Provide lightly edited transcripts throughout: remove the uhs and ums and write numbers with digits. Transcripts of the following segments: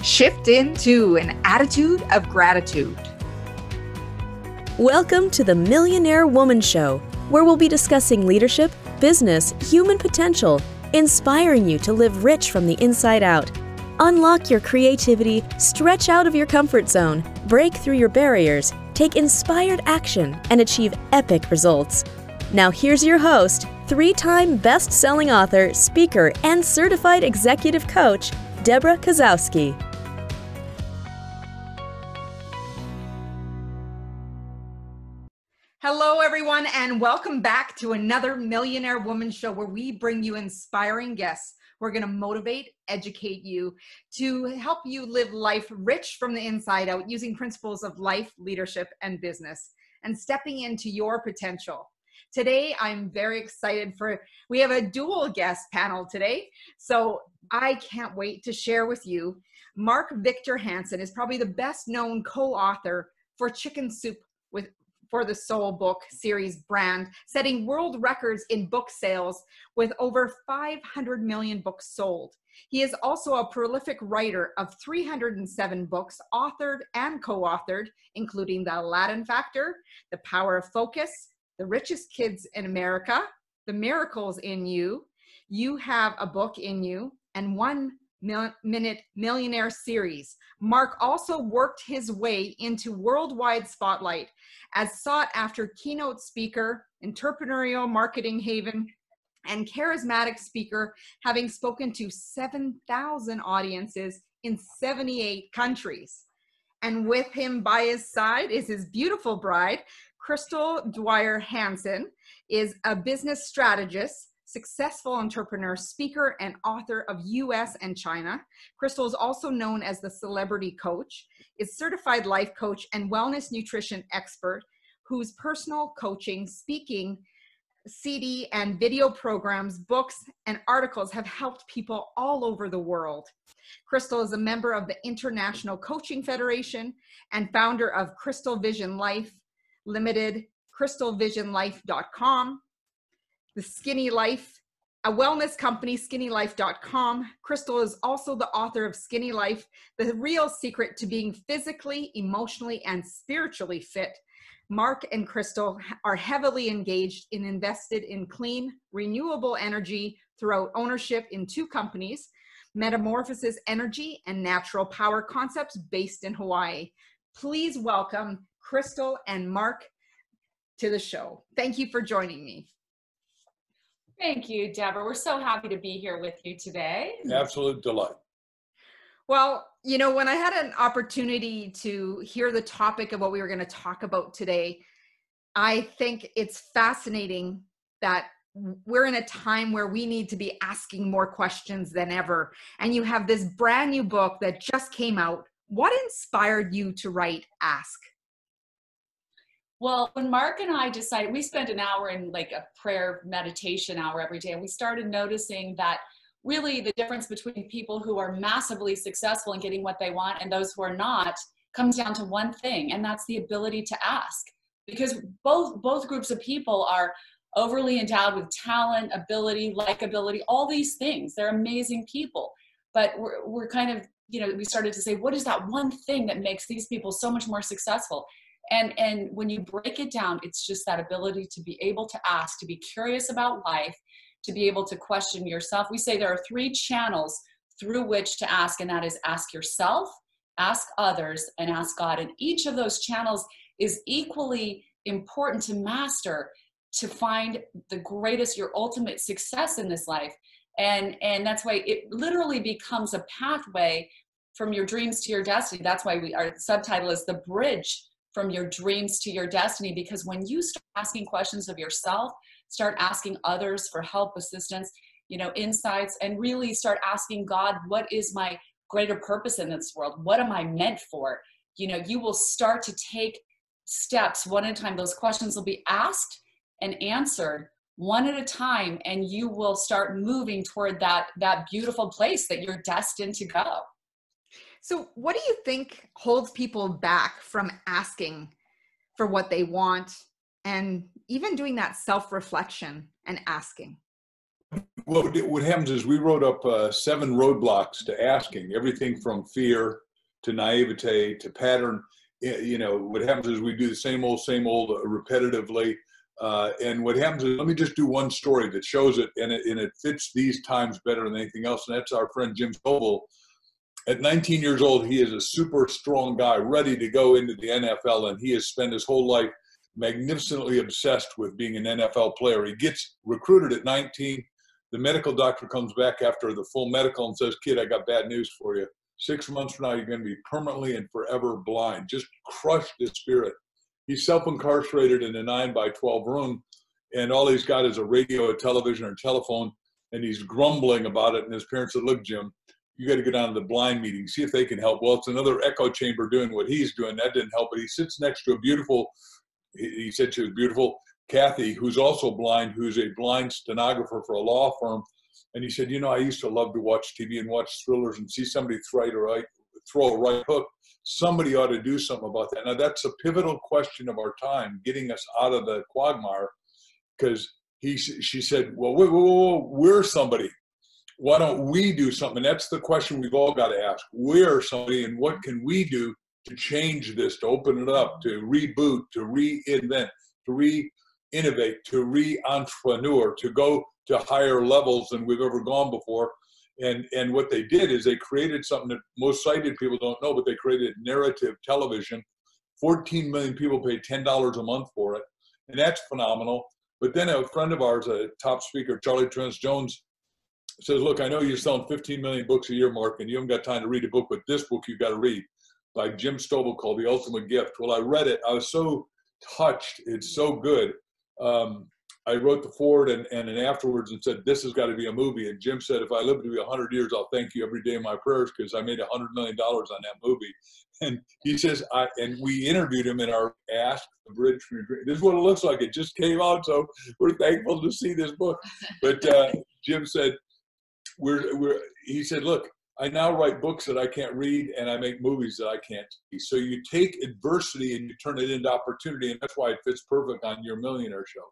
Shift into an attitude of gratitude. Welcome to the Millionaire Woman Show, where we'll be discussing leadership, business, human potential, inspiring you to live rich from the inside out. Unlock your creativity, stretch out of your comfort zone, break through your barriers, take inspired action, and achieve epic results. Now here's your host, three-time best-selling author, speaker, and certified executive coach, Debra Kasowski. Hello, everyone, and welcome back to another Millionaire Woman Show, where we bring you inspiring guests. We're going to motivate, educate you to help you live life rich from the inside out using principles of life, leadership, and business, and stepping into your potential. Today, I'm very excited we have a dual guest panel today, so I can't wait to share with you. Mark Victor Hansen is probably the best known co-author for Chicken Soup for the Soul book series brand, setting world records in book sales with over 500 million books sold. He is also a prolific writer of 307 books, authored and co-authored, including The Aladdin Factor, The Power of Focus, The Richest Kids in America, The Miracles in You, You Have a Book in You, and 1 Minute Millionaire series. Mark also worked his way into worldwide spotlight as sought-after keynote speaker, entrepreneurial marketing haven, and charismatic speaker, having spoken to 7,000 audiences in 78 countries. And with him by his side is his beautiful bride, Dwyer. Hansen is a business strategist, successful entrepreneur, speaker, and author of US and China. Crystal is also known as the celebrity coach, is certified life coach and wellness nutrition expert whose personal coaching, speaking, CD and video programs, books, and articles have helped people all over the world. Crystal is a member of the International Coaching Federation and founder of Crystal Vision Life Limited, crystalvisionlife.com, the Skinny Life, a wellness company, skinnylife.com. Crystal is also the author of Skinny Life, The Real Secret to Being Physically, Emotionally, and Spiritually Fit. Mark and Crystal are heavily engaged and invested in clean, renewable energy throughout ownership in 2 companies, Metamorphosis Energy and Natural Power Concepts based in Hawaii. Please welcome Crystal and Mark to the show. Thank you for joining me. Thank you, Debra. We're so happy to be here with you today. Absolute delight. Well, you know, when I had an opportunity to hear the topic of what we were going to talk about today, I think it's fascinating that we're in a time where we need to be asking more questions than ever. And you have this brand new book that just came out. What inspired you to write Ask? Well, when Mark and I decided, we spent an hour in like a prayer meditation hour every day, and we started noticing that really the difference between people who are massively successful in getting what they want and those who are not comes down to one thing, and that's the ability to ask. Because both groups of people are overly endowed with talent, ability, likability, all these things. They're amazing people. But we're kind of, you know, we started to say, what is that one thing that makes these people so much more successful? And when you break it down, it's just that ability to be able to ask, to be curious about life, to be able to question yourself. We say there are 3 channels through which to ask, and that is ask yourself, ask others, and ask God. And each of those channels is equally important to master to find the greatest, your ultimate success in this life. And that's why it literally becomes a pathway from your dreams to your destiny. That's why our subtitle is The Bridge from Your Dreams to Your Destiny, because when you start asking questions of yourself, start asking others for help, assistance, you know, insights, and really start asking God, what is my greater purpose in this world? What am I meant for? You know, you will start to take steps one at a time. Those questions will be asked and answered one at a time, and you will start moving toward that beautiful place that you're destined to go. So what do you think holds people back from asking for what they want and even doing that self-reflection and asking? what happens is we wrote up 7 roadblocks to asking, everything from fear to naivete to pattern. What happens is we do the same old repetitively. And what happens is, let me just do one story that shows it, and it fits these times better than anything else. And that's our friend Jim Stovall. At 19 years old, he is a super strong guy, ready to go into the NFL, and he has spent his whole life magnificently obsessed with being an NFL player. He gets recruited at 19. The medical doctor comes back after the full medical and says, "Kid, I got bad news for you. 6 months from now, you're going to be permanently and forever blind." Just crushed his spirit. He's self-incarcerated in a 9x12 room, and all he's got is a radio, a television, or a telephone, and he's grumbling about it. And his parents said, "Look, Jim, you got to go down to the blind meeting, see if they can help." Well, it's another echo chamber doing what he's doing. That didn't help, but he sits next to a beautiful, he said she was beautiful, Kathy, who's also blind, who's a blind stenographer for a law firm. And he said, I used to love to watch TV and watch thrillers and see somebody throw a right hook. Somebody ought to do something about that. Now, that's a pivotal question of our time, getting us out of the quagmire, because she said, "Well, whoa, we're somebody. Why don't we do something?" And that's the question we've all got to ask. We're somebody, and what can we do to change this, to open it up, to reboot, to reinvent, to re-innovate, to re-entrepreneur, to go to higher levels than we've ever gone before. And what they did is they created something that most sighted people don't know, but they created narrative television. 14 million people pay $10 a month for it, and that's phenomenal. But then a friend of ours, a top speaker, Charlie Trance-Jones, says, "Look, I know you're selling 15 million books a year, Mark, and you haven't got time to read a book, but this book you got to read, by Jim Stovall, called The Ultimate Gift." Well, I read it. I was so touched. It's so good. I wrote the forward and then afterwards and said, "This has got to be a movie." And Jim said, "If I live to be 100 years, I'll thank you every day in my prayers, because I made $100 million on that movie." And he says, and we interviewed him in our Ask the Bridge from Your Dream. This is what it looks like. It just came out, so we're thankful to see this book. But Jim said, he said, "Look, I now write books that I can't read, and I make movies that I can't see." So you take adversity and you turn it into opportunity, and that's why it fits perfect on your Millionaire Show.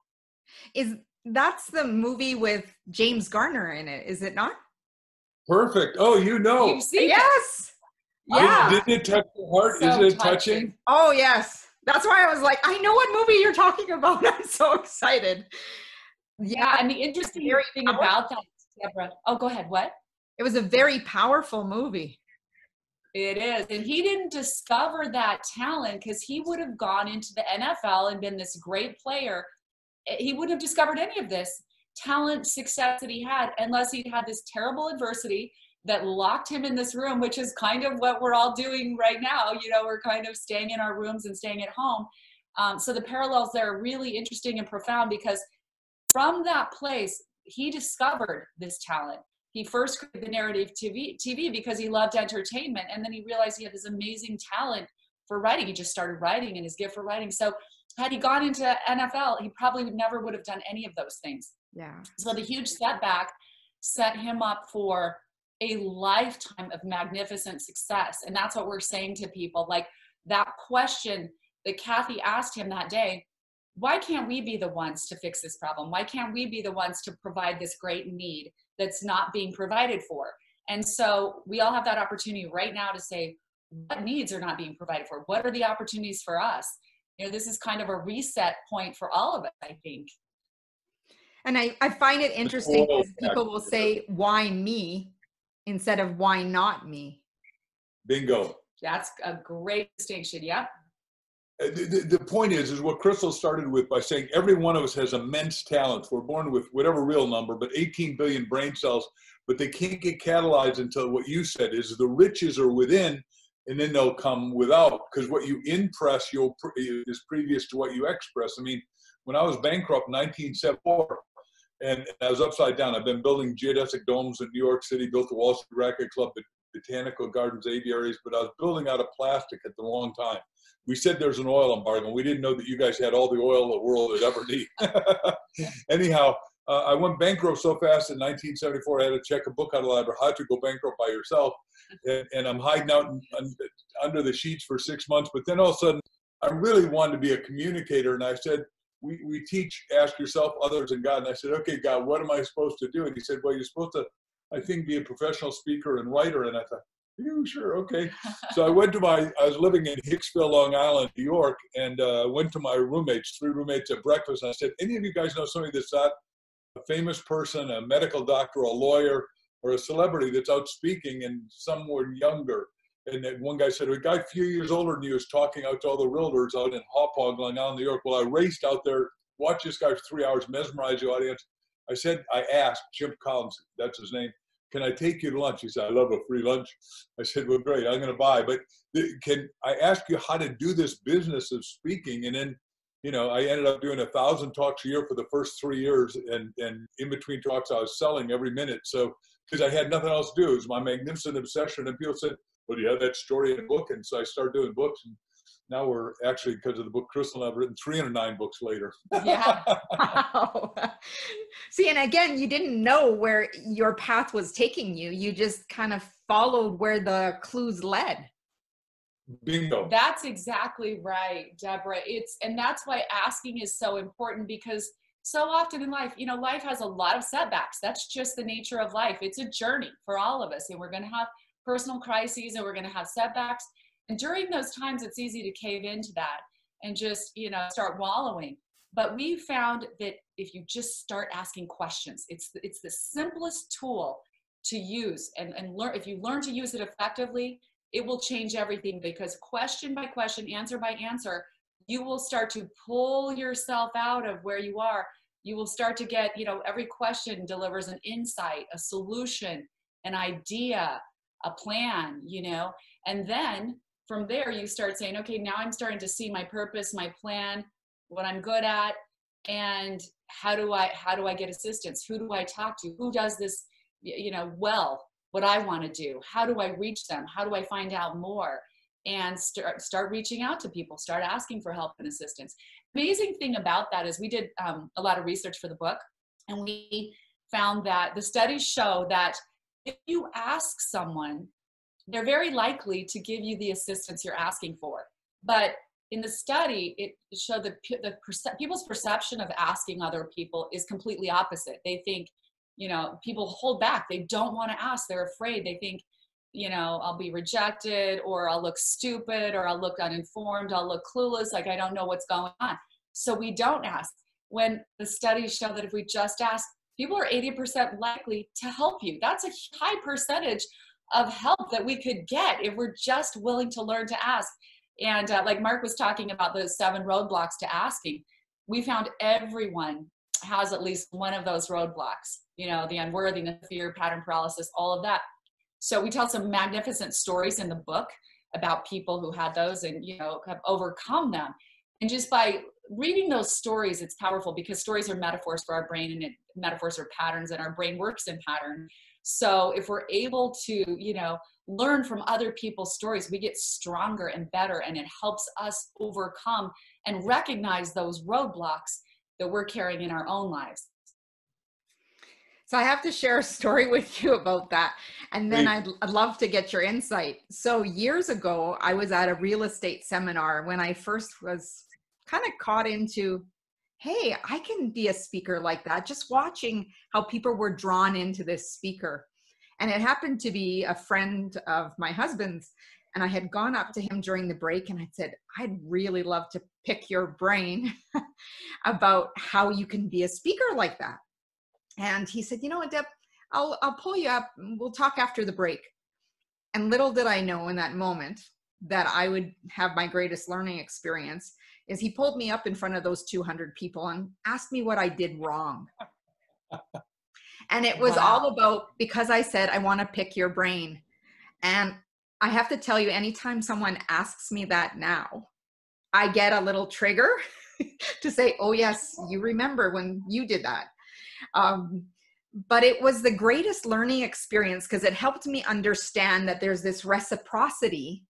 That's the movie with James Garner in it, is it not? Perfect. Oh, You've seen yes. It. Yeah. Didn't it touch your heart? So Isn't it touching? Oh, yes. That's why I was like, I know what movie you're talking about. I'm so excited. Yeah, and the interesting thing about that, Debra. Oh, go ahead. What? It was a very powerful movie. It is. And he didn't discover that talent because he would have gone into the NFL and been this great player. He wouldn't have discovered any of this talent, success that he had, unless he'd had this terrible adversity that locked him in this room, which is kind of what we're all doing right now. We're kind of staying in our rooms and staying at home. So the parallels there are really interesting and profound, because from that place, he discovered this talent. He first created the narrative TV because he loved entertainment, and then he realized he had this amazing talent for writing. He just started writing, and his gift for writing. So had he gone into NFL, he probably never would have done any of those things. Yeah. So the huge setback set him up for a lifetime of magnificent success. And that's what we're saying to people. Like that question that Kathy asked him that day, why can't we be the ones to fix this problem? Why can't we be the ones to provide this great need that's not being provided for? And so we all have that opportunity right now to say, what needs are not being provided for? What are the opportunities for us? This is kind of a reset point for all of us, I think. And I find it interesting because people will say, why me, instead of why not me? Bingo. That's a great distinction. Yep. The point is what Crystal started with by saying every one of us has immense talents. We're born with whatever real number, but 18 billion brain cells, but they can't get catalyzed until what you said is the riches are within, and then they'll come without, because what you impress is previous to what you express. I mean, when I was bankrupt in 1974, and I was upside down, I've been building geodesic domes in New York City, built the Wall Street Racquet Club, the Botanical Gardens aviaries, but I was building out of plastic at the wrong time. We said there's an oil embargo, and we didn't know that you guys had all the oil the world would ever need. Anyhow, I went bankrupt so fast in 1974, I had to check a book out of the library, How to Go Bankrupt by Yourself. And I'm hiding out under the sheets for 6 months. But then all of a sudden, I really wanted to be a communicator. And I said, we teach, ask yourself, others, and God. And I said, okay, God, what am I supposed to do? And he said, well, you're supposed to, I think, be a professional speaker and writer. And I thought, sure, okay. So I was living in Hicksville, Long Island, New York, and went to my three roommates at breakfast. And I said, any of you guys know somebody that's not a famous person, a medical doctor, a lawyer, or a celebrity that's out speaking and somewhere younger? And then one guy said, a guy a few years older than you is talking out to all the realtors out in Hauppauge, Long Island, New York. Well, I raced out there, watched this guy for 3 hours, mesmerized the audience. I asked Jim Collins, that's his name, can I take you to lunch? He said, I love a free lunch. I said, well, great, I'm going to buy. But can I ask you how to do this business of speaking? And then, I ended up doing 1,000 talks a year for the first 3 years. And in between talks, I was selling every minute. So, because I had nothing else to do. It was my magnificent obsession. And people said, well, do you have that story in a book? And so I started doing books. And now we're actually, because of the book Crystal and I've written 309 books later. Yeah. Wow. See, and again, you didn't know where your path was taking you. You just kind of followed where the clues led. Bingo. That's exactly right, Debra. And that's why asking is so important, because so often in life, life has a lot of setbacks. That's just the nature of life. It's a journey for all of us, and we're going to have personal crises and we're going to have setbacks. And during those times, it's easy to cave into that and just, start wallowing. But we found that if you just start asking questions, it's the simplest tool to use and learn. If you learn to use it effectively, it will change everything, because question by question, answer by answer, you will start to pull yourself out of where you are. You will start to get, every question delivers an insight, a solution, an idea, a plan, and then from there you start saying, okay, now I'm starting to see my purpose, my plan, what I'm good at, and how do I get assistance? Who do I talk to? Who does this, well, what I want to do? How do I reach them? How do I find out more? And start reaching out to people, start asking for help and assistance. Amazing thing about that is we did a lot of research for the book, and we found that the studies show that if you ask someone, they're very likely to give you the assistance you're asking for. But in the study, it showed that people's perception of asking other people is completely opposite. They think, people hold back. They don't want to ask. They're afraid. They think, I'll be rejected, or I'll look stupid, or I'll look uninformed, I'll look clueless, like I don't know what's going on. So we don't ask. When the studies show that if we just ask, people are 80% likely to help you. That's a high percentage of help that we could get if we're just willing to learn to ask. And like Mark was talking about those 7 roadblocks to asking, we found everyone has at least one of those roadblocks, the unworthiness, fear, pattern paralysis, all of that. So we tell some magnificent stories in the book about people who had those and, have overcome them. And just by reading those stories, it's powerful, because stories are metaphors for our brain, and metaphors are patterns, and our brain works in pattern. So if we're able to, learn from other people's stories, we get stronger and better, and it helps us overcome and recognize those roadblocks that we're carrying in our own lives. So I have to share a story with you about that. And then I'd love to get your insight. So years ago, I was at a real estate seminar when I first was kind of caught into, hey, I can be a speaker like that. Just watching how people were drawn into this speaker. And it happened to be a friend of my husband's. And I had gone up to him during the break and I said, I'd really love to pick your brain about how you can be a speaker like that. And he said, you know what, Deb, I'll pull you up. We'll talk after the break. And little did I know in that moment that I would have my greatest learning experience is he pulled me up in front of those 200 people and asked me what I did wrong. And it was all about, because I said, I want to pick your brain. And I have to tell you, anytime someone asks me that now, I get a little trigger to say, oh yes, you remember when you did that. But it was the greatest learning experience because it helped me understand that there's this reciprocity.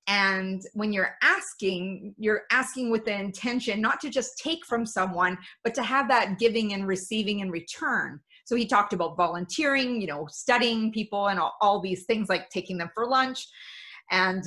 And when you're asking with the intention not to just take from someone, but to have that giving and receiving in return. So he talked about volunteering, studying people and all these things, like taking them for lunch. And,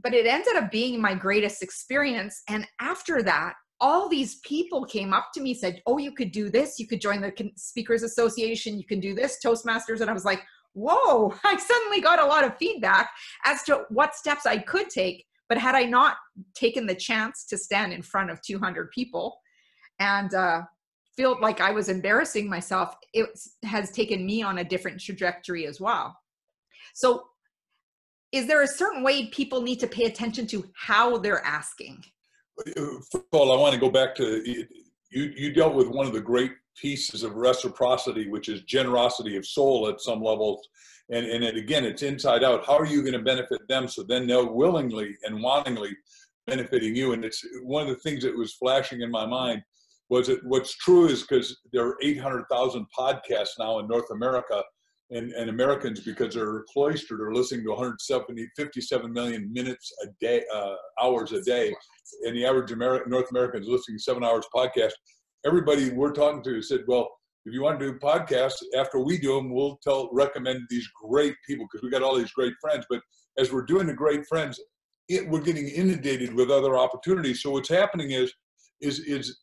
but it ended up being my greatest experience. And after that, all these people came up to me, said, oh, you could do this. You could join the Speakers Association. You can do this, Toastmasters. And I was like, whoa, I suddenly got a lot of feedback as to what steps I could take. But had I not taken the chance to stand in front of 200 people and feel like I was embarrassing myself, it has taken me on a different trajectory as well. So is there a certain way people need to pay attention to how they're asking? First of all, I want to go back to, you dealt with one of the great pieces of reciprocity, which is generosity of soul at some levels. And again, it's inside out. How are you going to benefit them so then they're willingly and wantingly benefiting you? And it's one of the things that was flashing in my mind was that what's true is because there are 800,000 podcasts now in North America, and Americans, because they're cloistered, are listening to 57 million minutes a day, hours a day. And the average North American is listening to 7 hours podcast. Everybody we're talking to said, well, if you want to do podcasts, after we do them, we'll recommend these great people because we got all these great friends. But as we're doing the great friends, we're getting inundated with other opportunities. So what's happening is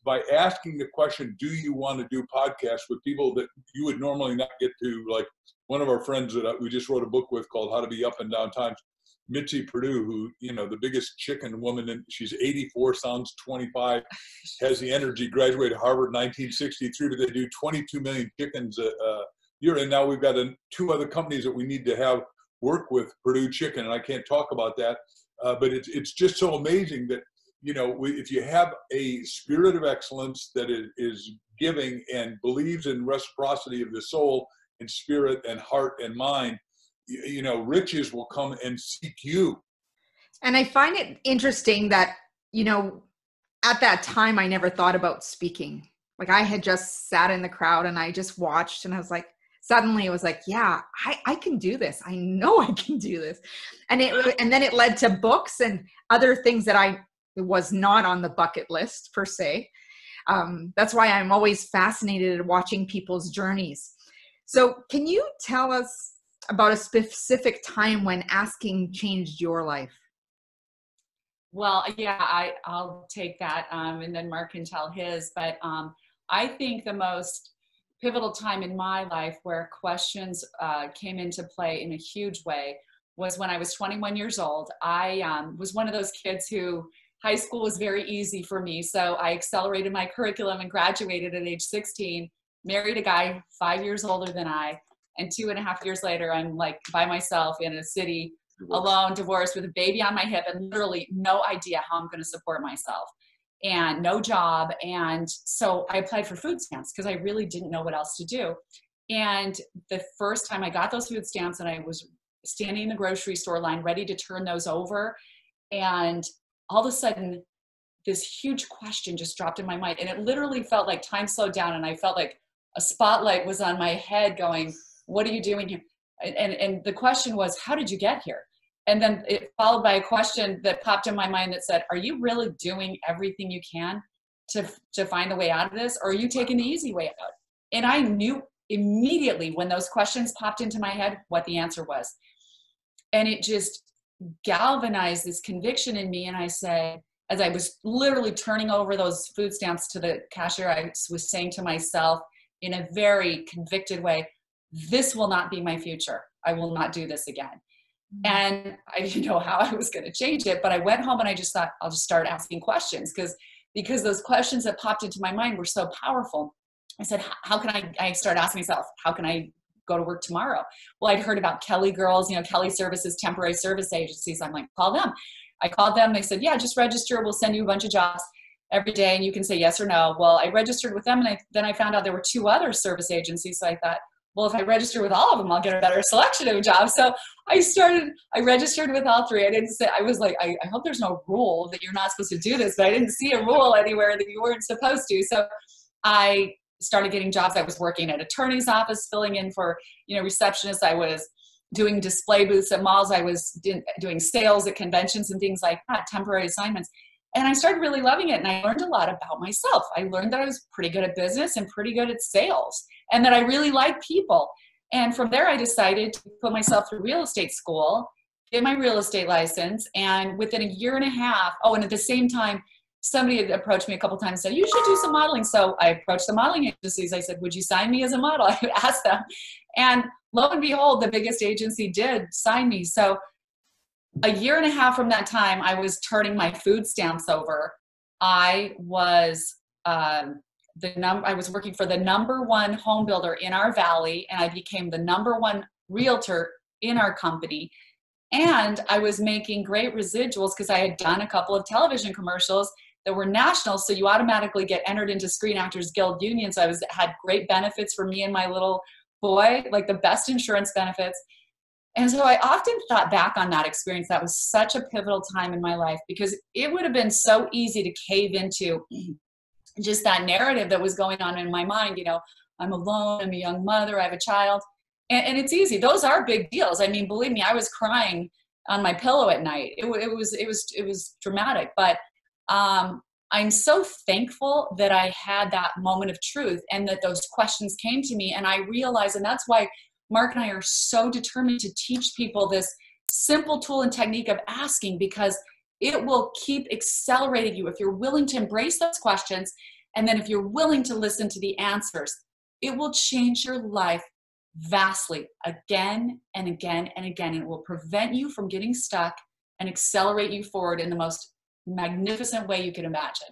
by asking the question, do you want to do podcasts with people that you would normally not get to? Like one of our friends that we just wrote a book with called How to Be Up and Down Times, Mitzi Perdue, who, the biggest chicken woman, and she's 84, sounds 25, has the energy, graduated Harvard in 1963, but they do 22 million chickens a year. And now we've got two other companies that we need to have work with Perdue Chicken, and I can't talk about that. But it's just so amazing that, if you have a spirit of excellence that is giving and believes in reciprocity of the soul and spirit and heart and mind, riches will come and seek you. And I find it interesting that, at that time, I never thought about speaking. Like I had just sat in the crowd and I just watched, and I was like, suddenly it was like, yeah, I can do this. I know I can do this. And then it led to books and other things that it was not on the bucket list per se. That's why I'm always fascinated at watching people's journeys. So can you tell us about a specific time when asking changed your life? Well, yeah, I'll take that, and then Mark can tell his. But I think the most pivotal time in my life where questions came into play in a huge way was when I was 21 years old. I was one of those kids who high school was very easy for me. So I accelerated my curriculum and graduated at age 16, married a guy 5 years older than I. And 2.5 years later, I'm like by myself in a city, alone, divorced, with a baby on my hip, and literally no idea how I'm going to support myself, and no job. And so I applied for food stamps because I really didn't know what else to do. And the first time I got those food stamps, and I was standing in the grocery store line ready to turn those over, and all of a sudden this huge question just dropped in my mind, and it literally felt like time slowed down, and I felt like a spotlight was on my head going, what are you doing here? And the question was, how did you get here? And then it followed by a question that popped in my mind that said, are you really doing everything you can to find a way out of this? Or are you taking the easy way out? And I knew immediately when those questions popped into my head what the answer was. And it just galvanized this conviction in me. And I said, as I was literally turning over those food stamps to the cashier, I was saying to myself in a very convicted way, this will not be my future. I will not do this again. And I didn't know how I was going to change it, but I went home and I just thought, I'll just start asking questions because those questions that popped into my mind were so powerful. I said, how can I started asking myself, how can I go to work tomorrow? Well, I'd heard about Kelly Girls, Kelly Services, temporary service agencies. I'm like, call them. I called them. They said, yeah, just register. We'll send you a bunch of jobs every day and you can say yes or no. Well, I registered with them, and then I found out there were 2 other service agencies. So I thought, well, if I register with all of them, I'll get a better selection of jobs. So I registered with all 3. I was like, I hope there's no rule that you're not supposed to do this, but I didn't see a rule anywhere that you weren't supposed to. So I started getting jobs. I was working at attorney's office, filling in for, receptionists. I was doing display booths at malls. I was doing sales at conventions and things like that, temporary assignments. And I started really loving it. And I learned a lot about myself. I learned that I was pretty good at business and pretty good at sales, and that I really like people. And from there, I decided to put myself through real estate school, get my real estate license. And within a year and a half, and at the same time, somebody had approached me a couple times and said, you should do some modeling. So I approached the modeling agencies. I said, would you sign me as a model? I would ask them. And lo and behold, the biggest agency did sign me. So a year and a half from that time, I was turning my food stamps over. I was I was working for the #1 home builder in our valley, and I became the #1 realtor in our company. And I was making great residuals because I had done a couple of television commercials that were national. So you automatically get entered into Screen Actors Guild unions. So had great benefits for me and my little boy, like the best insurance benefits. And so I often thought back on that experience. That was such a pivotal time in my life, because it would have been so easy to cave into just that narrative that was going on in my mind. You know, I'm alone, I'm a young mother, I have a child. And it's easy. Those are big deals. I mean, believe me, I was crying on my pillow at night. It was dramatic. But I'm so thankful that I had that moment of truth and that those questions came to me. And I realized, and that's why Mark and I are so determined to teach people this simple tool and technique of asking, because it will keep accelerating you if you're willing to embrace those questions. And then if you're willing to listen to the answers, it will change your life vastly, again and again and again. It will prevent you from getting stuck and accelerate you forward in the most magnificent way you could imagine.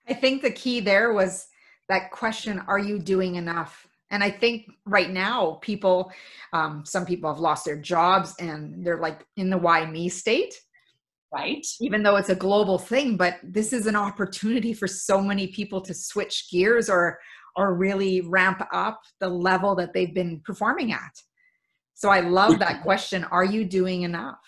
I think the key there was that question, are you doing enough? And I think right now people, some people have lost their jobs and they're like in the why me state. Right. Even though it's a global thing, but this is an opportunity for so many people to switch gears or really ramp up the level that they've been performing at. So I love that question. Are you doing enough?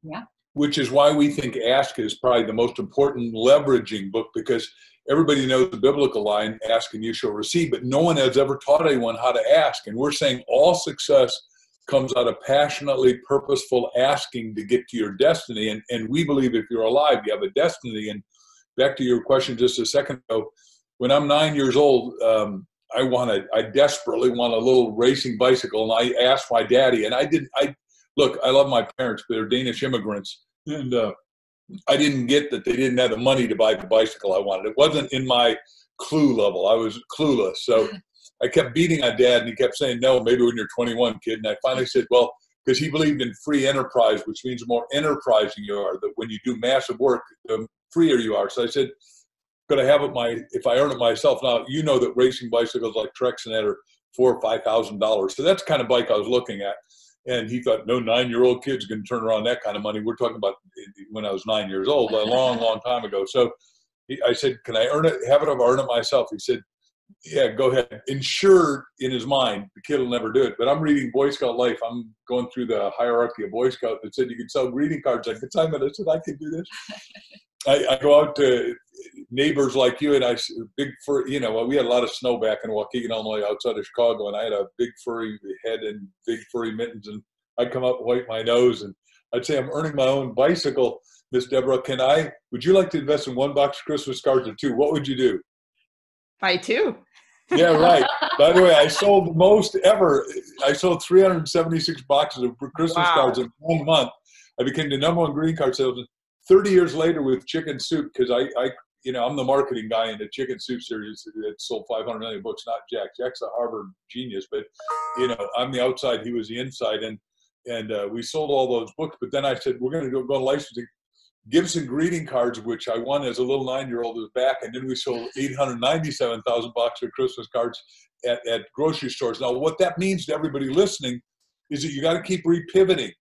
Yeah. Which is why we think Ask is probably the most important leveraging book, because everybody knows the biblical line, ask and you shall receive, but no one has ever taught anyone how to ask. And we're saying all success comes out of passionately purposeful asking to get to your destiny. And we believe if you're alive, you have a destiny. And back to your question just a second ago, when I'm 9 years old, I desperately want a little racing bicycle. And I asked my daddy, and look, I love my parents, but they're Danish immigrants. And I didn't get that they didn't have the money to buy the bicycle I wanted. It wasn't in my clue level. I was clueless. So I kept beating my dad, and he kept saying, no, maybe when you're 21, kid. And I finally said, well, because he believed in free enterprise, which means the more enterprising you are, that when you do massive work, the freer you are. So I said, could I have it if I earn it myself? Now, you know that racing bicycles like Trex and that are $4,000 or $5,000. So that's the kind of bike I was looking at. And he thought, no 9-year-old kid's going to turn around that kind of money. We're talking about when I was 9 years old, a long, long time ago. So I said, can I earn it, have it, or earn it myself? He said, yeah, go ahead. Insured in his mind, the kid will never do it. But I'm reading Boy Scout Life. I'm going through the hierarchy of Boy Scout that said you can sell greeting cards. I could sign it. I said, I can do this. I go out to neighbors like you, and we had a lot of snow back in Waukegan, Illinois, outside of Chicago, and I had a big furry head and big furry mittens, and I'd come up and wipe my nose, and I'd say, I'm earning my own bicycle, Miss Debra. Would you like to invest in 1 box of Christmas cards or 2? What would you do? Buy 2. Yeah, right. By the way, I sold the most ever. I sold 376 boxes of Christmas cards in 1 month. I became the #1 greeting card salesman. 30 years later with Chicken Soup, because I'm the marketing guy in the Chicken Soup series that sold 500 million books, not Jack. Jack's a Harvard genius, but I'm the outside, he was the inside, and we sold all those books. But then I said, we're going to go licensing Gibson greeting cards, which I won as a little 9-year-old, was back, and then we sold 897,000 boxes of Christmas cards at grocery stores. Now, what that means to everybody listening is that you got to keep repivoting.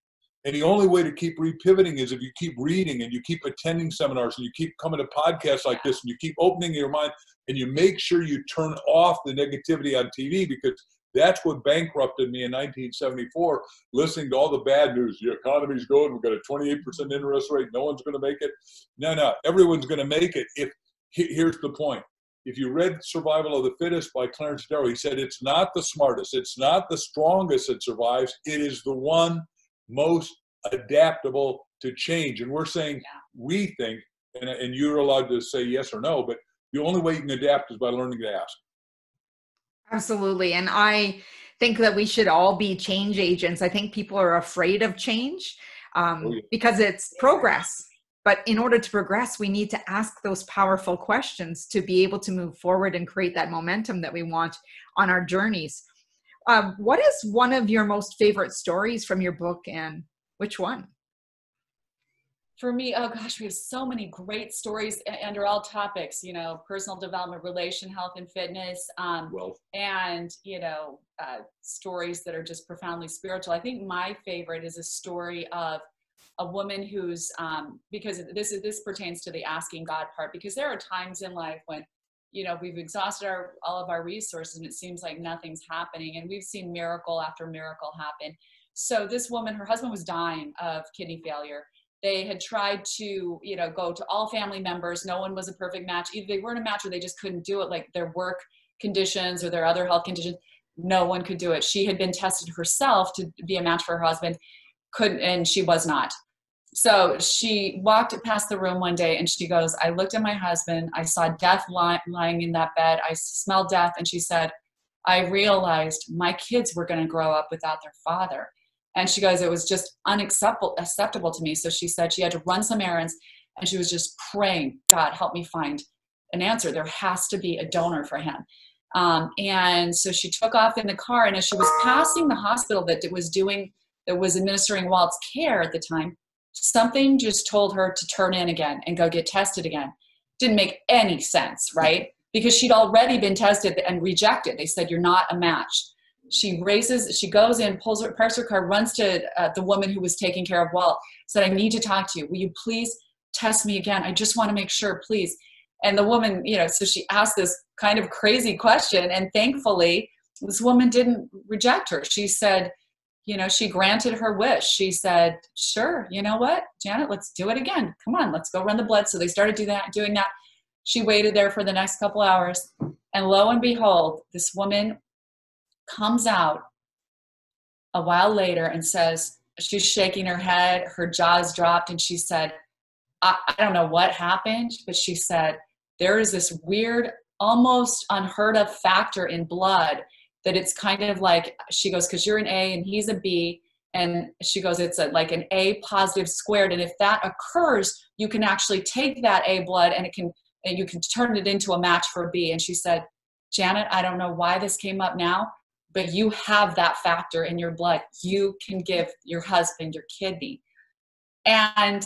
And the only way to keep repivoting is if you keep reading and you keep attending seminars and you keep coming to podcasts like this and you keep opening your mind and you make sure you turn off the negativity on TV, because that's what bankrupted me in 1974, listening to all the bad news. The economy's good. We've got a 28% interest rate. No one's going to make it. No, everyone's going to make it. Here's the point. If you read Survival of the Fittest by Clarence Darrow, he said it's not the smartest, it's not the strongest that survives. It is the one most adaptable to change. And we're saying, we think, and you're allowed to say yes or no, but the only way you can adapt is by learning to ask. Absolutely. And I think that we should all be change agents. I think people are afraid of change because it's progress. But in order to progress, we need to ask those powerful questions to be able to move forward and create that momentum that we want on our journeys. What is one of your most favorite stories from your book, and which one? For me, oh gosh, we have so many great stories under all topics, personal development, relation, health and fitness, and, stories that are just profoundly spiritual. I think my favorite is a story of a woman who's, because this pertains to the asking God part, because there are times in life when, we've exhausted all of our resources and it seems like nothing's happening. And we've seen miracle after miracle happen. So this woman, her husband was dying of kidney failure. They had tried to, go to all family members. No one was a perfect match. Either they weren't a match or they just couldn't do it, like their work conditions or their other health conditions. No one could do it. She had been tested herself to be a match for her husband, couldn't, and she was not. So she walked past the room one day and she goes, I looked at my husband. I saw death lying in that bed. I smelled death. And she said, I realized my kids were going to grow up without their father. And she goes, it was just unacceptable to me. So she said she had to run some errands and she was just praying, God, help me find an answer. There has to be a donor for him. And so she took off in the car, and as she was passing the hospital that was administering Walt's care at the time, something just told her to turn in again and go get tested again. Didn't make any sense, right? Because she'd already been tested and rejected. They said, you're not a match. She goes in, parks her car, runs to the woman who was taking care of Walt, said, I need to talk to you. Will you please test me again? I just want to make sure, please. And the woman, so she asked this kind of crazy question. And thankfully, this woman didn't reject her. She said, she granted her wish. She said, sure, you know what, Janet, let's do it again. Come on, let's go run the blood. So they started doing that. She waited there for the next couple hours. And lo and behold, this woman comes out a while later and says, she's shaking her head, her jaw's dropped, and she said, I don't know what happened, but she said, there is this weird, almost unheard of factor in blood that it's kind of like, she goes, because you're an A and he's a B, and she goes, it's like an A positive squared, and if that occurs, you can actually take that A blood and you can turn it into a match for a B. And she said, Janet, I don't know why this came up now, but you have that factor in your blood. You can give your husband your kidney. And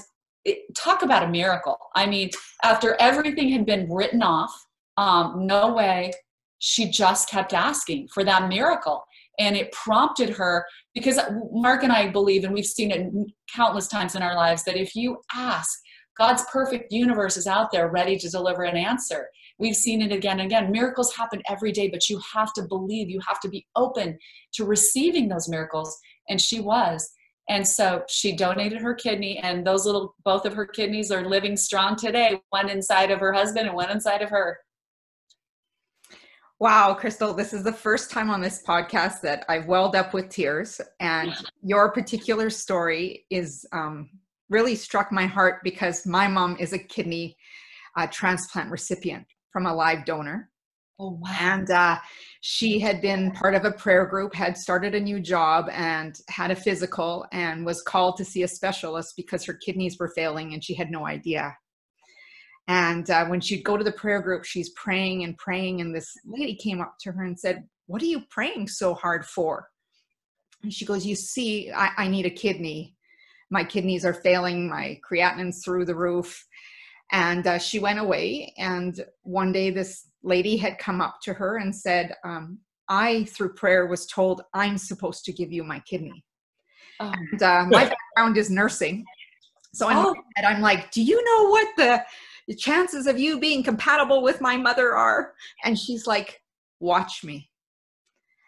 talk about a miracle. I mean, after everything had been written off, no way, she just kept asking for that miracle. And it prompted her, because Mark and I believe, and we've seen it countless times in our lives, that if you ask, God's perfect universe is out there ready to deliver an answer. We've seen it again and again. Miracles happen every day, but you have to believe, you have to be open to receiving those miracles. And she was. And so she donated her kidney, and both of her kidneys are living strong today, one inside of her husband and one inside of her. Wow, Crystal, this is the first time on this podcast that I've welled up with tears, and your particular story is really struck my heart, because my mom is a kidney transplant recipient from a live donor. Oh, wow. And she had been part of a prayer group, had started a new job, and had a physical, and was called to see a specialist because her kidneys were failing and she had no idea. And when she'd go to the prayer group, she's praying and praying, and this lady came up to her and said, what are you praying so hard for? And she goes, you see, I need a kidney. My kidneys are failing, my creatinine's through the roof. And she went away, and one day this lady had come up to her and said, I, through prayer, was told I'm supposed to give you my kidney. Oh. And my background is nursing. So I'm like, do you know what the chances of you being compatible with my mother are? And she's like, watch me.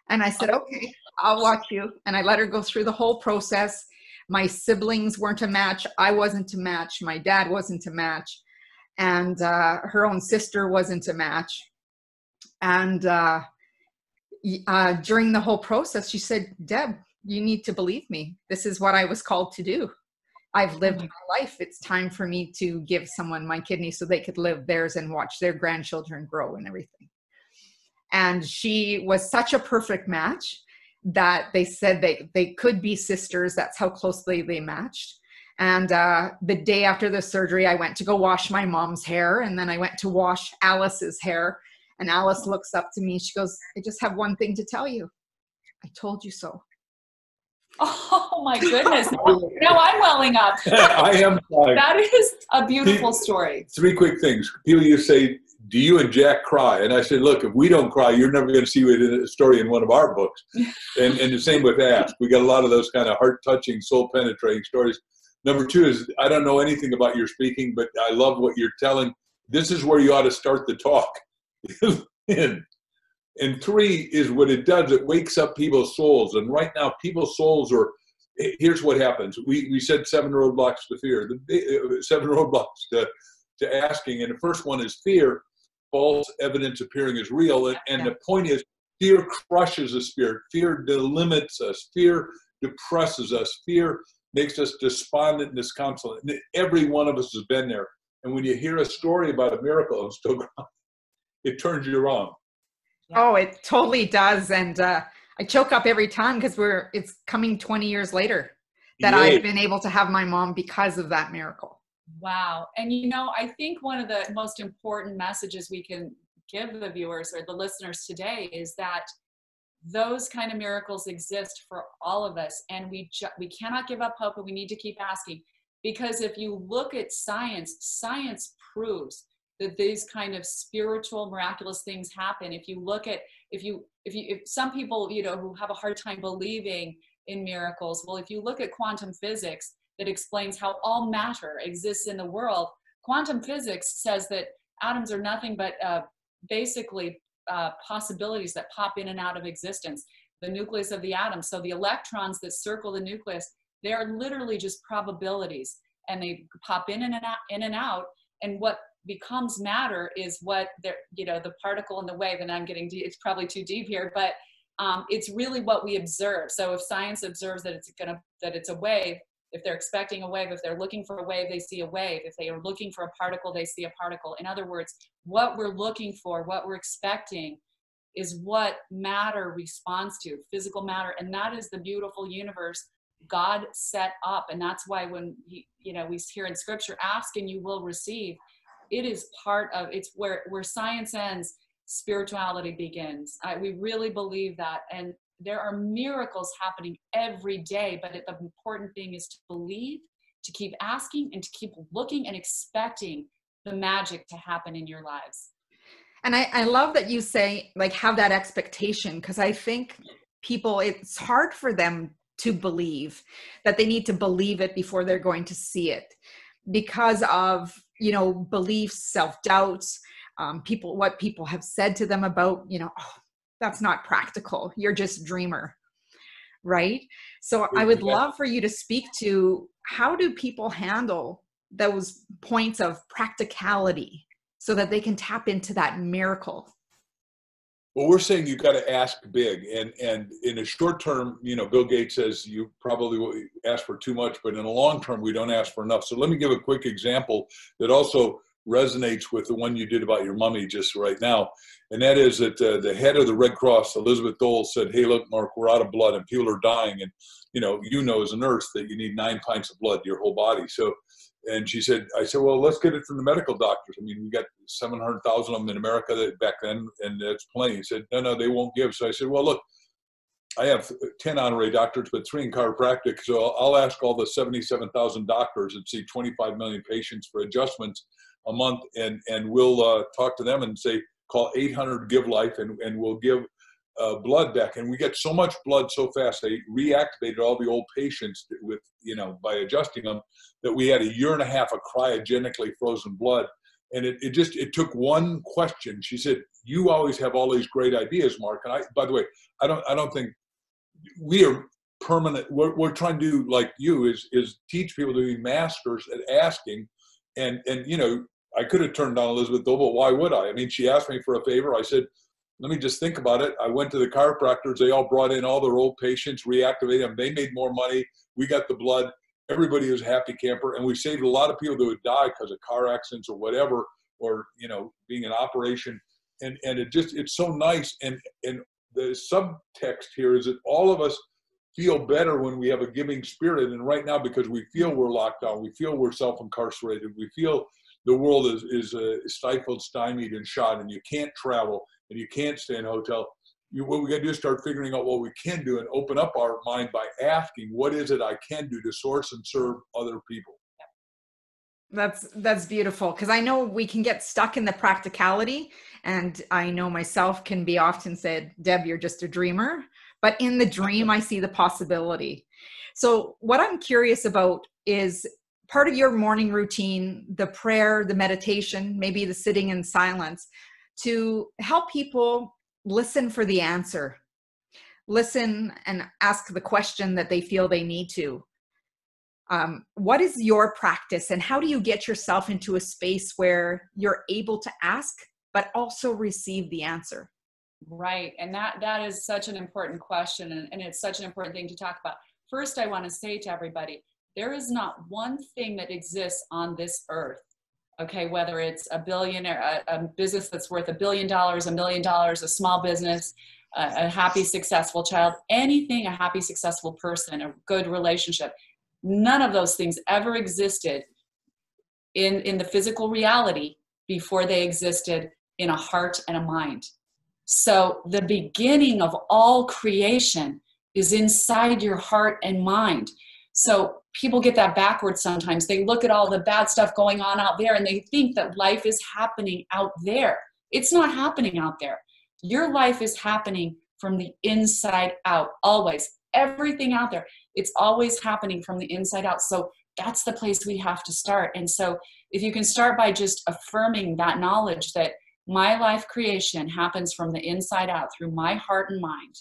And I said, okay, I'll watch you. And I let her go through the whole process. My siblings weren't a match. I wasn't a match. My dad wasn't a match. And her own sister wasn't a match. And during the whole process, she said, Deb, you need to believe me. This is what I was called to do. I've lived my life. It's time for me to give someone my kidney so they could live theirs and watch their grandchildren grow and everything. And she was such a perfect match that they said they could be sisters. That's how closely they matched. And the day after the surgery, I went to go wash my mom's hair. And then I went to wash Alice's hair. And Alice looks up to me. She goes, I just have one thing to tell you. I told you so. Oh my goodness. Now I'm welling up. I am crying. That is a beautiful story. 3 quick things. People used to say, do you and Jack cry? And I said, look, if we don't cry, you're never going to see it in a story in one of our books. And the same with Ask. We got a lot of those kind of heart-touching, soul-penetrating stories. Number 2 is, I don't know anything about your speaking, but I love what you're telling. This is where you ought to start the talk. And 3 is what it does. It wakes up people's souls. And right now, people's souls are, here's what happens. We said 7 roadblocks to fear, 7 roadblocks to asking. And the first one is fear, false evidence appearing as real. And the point is, fear crushes the spirit. Fear delimits us. Fear depresses us. Fear makes us despondent and disconsolate. And every one of us has been there. And when you hear a story about a miracle, I'm still crying, it turns you wrong. Oh, it totally does. And I choke up every time because it's coming 20 years later that I've been able to have my mom because of that miracle. Wow. And you know, I think one of the most important messages we can give the viewers or the listeners today is that those kind of miracles exist for all of us. And we cannot give up hope, and we need to keep asking, because if you look at science, science proves that these kind of spiritual, miraculous things happen. If you look at, if some people, you know, who have a hard time believing in miracles, well, if you look at quantum physics that explains how all matter exists in the world, quantum physics says that atoms are nothing but basically possibilities that pop in and out of existence. The nucleus of the atom. So the electrons that circle the nucleus, they are literally just probabilities, and they pop in and out. And what becomes matter is what the particle and the wave. And I'm getting deep, it's probably too deep here, but it's really what we observe. So if science observes that it's a wave, if they're expecting a wave, if they're looking for a wave, they see a wave. If they are looking for a particle, they see a particle. In other words, what we're looking for, what we're expecting, is what matter responds to, physical matter. And that is the beautiful universe God set up. And that's why when we hear in scripture, ask and you will receive. It is part of, it's where science ends, spirituality begins. We really believe that. And there are miracles happening every day, but the important thing is to believe, to keep asking, and to keep looking and expecting the magic to happen in your lives. And I love that you say, like, have that expectation, because I think people, it's hard for them to believe that they need to believe it before they're going to see it because of, beliefs, self-doubts, what people have said to them about, oh, that's not practical. You're just a dreamer, right? So I would love for you to speak to, how do people handle those points of practicality so that they can tap into that miracle? Well, we're saying you've got to ask big, and in a short term, Bill Gates says you probably will ask for too much, but in the long term, we don't ask for enough. So let me give a quick example that also resonates with the one you did about your mommy just right now. And that is that the head of the Red Cross, Elizabeth Dole, said, hey, look, Mark, we're out of blood and people are dying. And, as a nurse that you need 9 pints of blood to your whole body. So, and I said, well, let's get it from the medical doctors. I mean, we got 700,000 of them in America back then, and that's plenty. He said, no, they won't give. So I said, well, look, I have 10 honorary doctorates, but 3 in chiropractic. So I'll ask all the 77,000 doctors that see 25 million patients for adjustments a month, and we'll talk to them and say, call 800 Give Life, and we'll give blood back. And we get so much blood so fast, they reactivated all the old patients with, by adjusting them, that we had 1.5 years of cryogenically frozen blood. And it took one question. She said, you always have all these great ideas, Mark. And by the way, I don't think we are permanent. We're trying to do like you is teach people to be masters at asking. And I could have turned down Elizabeth Dole, but why would I? I mean, she asked me for a favor. I said, let me just think about it. I went to the chiropractors. They all brought in all their old patients, reactivated them. They made more money. We got the blood. Everybody was a happy camper. And we saved a lot of people that would die because of car accidents or whatever, or, being an operation. And it's so nice. And the subtext here is that all of us, feel better when we have a giving spirit. And right now, because we feel we're locked down, we feel we're self-incarcerated, we feel the world is stifled, stymied, and shot, and you can't travel, and you can't stay in a hotel. What we got to do is start figuring out what we can do and open up our mind by asking, what is it I can do to source and serve other people? That's beautiful, because I know we can get stuck in the practicality, and I know myself can be often said, Deb, you're just a dreamer, but in the dream, I see the possibility. So what I'm curious about is part of your morning routine, the prayer, the meditation, maybe the sitting in silence, to help people listen for the answer, listen and ask the question that they feel they need to. What is your practice, and how do you get yourself into a space where you're able to ask, but also receive the answer? Right. And that is such an important question. And it's such an important thing to talk about. First, I want to say to everybody, there is not one thing that exists on this earth, okay, whether it's a billionaire, a business that's worth $1 billion, $1 million, a small business, a happy, successful child, anything, a happy, successful person, a good relationship. None of those things ever existed in the physical reality before they existed in a heart and a mind. So the beginning of all creation is inside your heart and mind. So people get that backwards sometimes. They look at all the bad stuff going on out there and they think that life is happening out there. It's not happening out there. Your life is happening from the inside out, always. Everything out there, it's always happening from the inside out. So that's the place we have to start. And so if you can start by just affirming that knowledge that my life creation happens from the inside out through my heart and mind,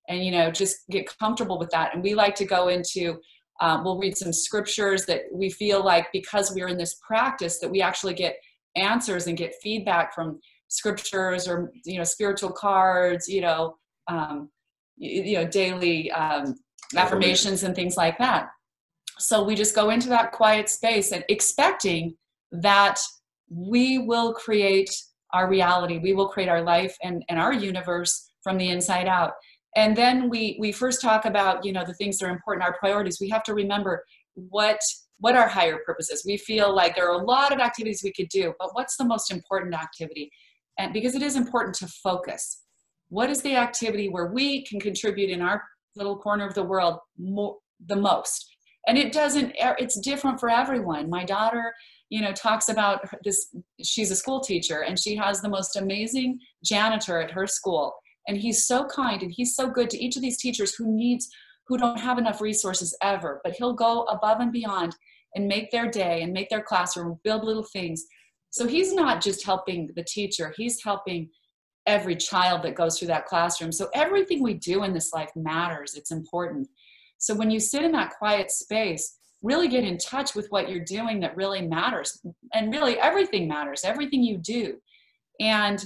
and, you know, just get comfortable with that. And we like to go into, we'll read some scriptures that we feel like, because we're in this practice, that we actually get answers and get feedback from scriptures, or, you know, spiritual cards, daily affirmations and things like that. So we just go into that quiet space and expecting that we will create our reality. We will create our life and our universe from the inside out. And then we first talk about, you know, the things that are important, our priorities. We have to remember what our higher purpose is. We feel like there are a lot of activities we could do, but what's the most important activity? And because it is important to focus. What is the activity where we can contribute in our little corner of the world the most? And it's different for everyone. My daughter, you know, talks about this. She's a school teacher and she has the most amazing janitor at her school. And he's so kind and he's so good to each of these teachers who don't have enough resources ever, but he'll go above and beyond and make their day and make their classroom, build little things. So he's not just helping the teacher, he's helping every child that goes through that classroom. So everything we do in this life matters. It's important. So when you sit in that quiet space, really get in touch with what you're doing that really matters. And really everything matters, everything you do. And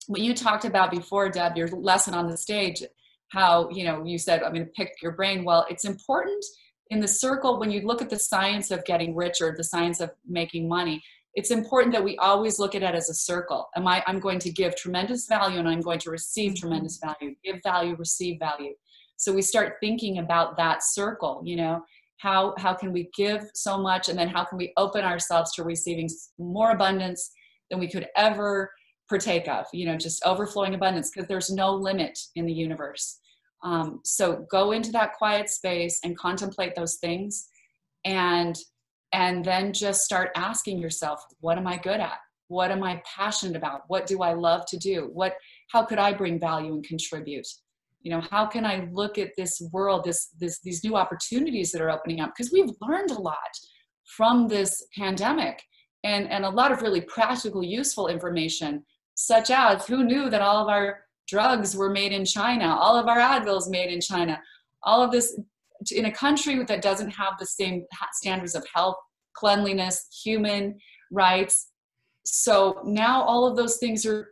what you talked about before, Deb, your lesson on the stage, how, you know, you said, I'm going to pick your brain. Well, it's important in the circle, when you look at the science of getting rich or the science of making money, it's important that we always look at it as a circle. I'm going to give tremendous value and I'm going to receive tremendous value. Give value, receive value. So we start thinking about that circle, you know, how can we give so much, and then how can we open ourselves to receiving more abundance than we could ever partake of, you know, just overflowing abundance, because there's no limit in the universe. So go into that quiet space and contemplate those things, and then just start asking yourself, what am I good at? What am I passionate about? What do I love to do? How could I bring value and contribute? You know, how can I look at this world, these new opportunities that are opening up? Because we've learned a lot from this pandemic, and a lot of really practical, useful information, such as, who knew that all of our drugs were made in China, all of our Advils made in China, all of this in a country that doesn't have the same standards of health, cleanliness, human rights. So now all of those things are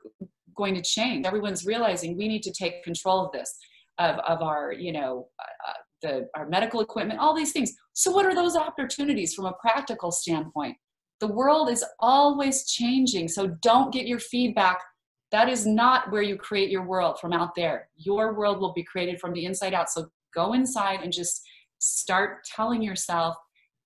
going to change. Everyone's realizing we need to take control of this, of our, you know, our medical equipment, all these things. So what are those opportunities from a practical standpoint? The world is always changing. So don't get your feedback. That is not where you create your world, from out there. Your world will be created from the inside out. So Go inside and just start telling yourself,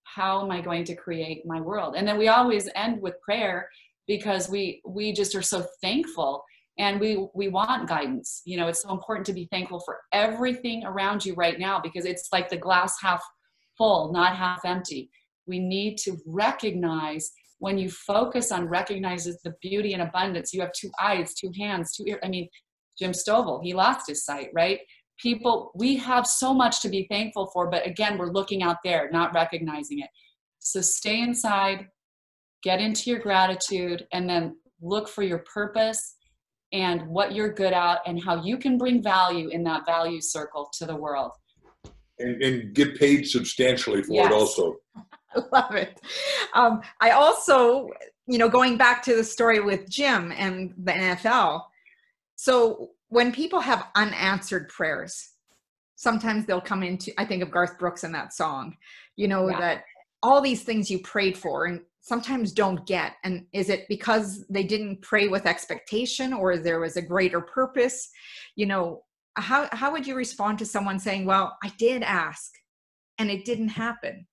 how am I going to create my world? And then we always end with prayer, because we just are so thankful, and we want guidance. You know, it's so important to be thankful for everything around you right now, because it's like the glass half full, not half empty. We need to recognize, when you focus on recognizes the beauty and abundance, you have 2 eyes, 2 hands, 2 ears. I mean, Jim Stovall, he lost his sight, right? People, we have so much to be thankful for, but again, we're looking out there, not recognizing it. So stay inside, get into your gratitude, and then look for your purpose and what you're good at and how you can bring value in that value circle to the world. And get paid substantially for it also. I love it. I also, you know, going back to the story with Jim and the NFL. So when people have unanswered prayers, sometimes they'll come into, I think of Garth Brooks in that song, you know, that all these things you prayed for and sometimes don't get. And is it because they didn't pray with expectation, or there was a greater purpose? You know, how would you respond to someone saying, well, I did ask and it didn't happen?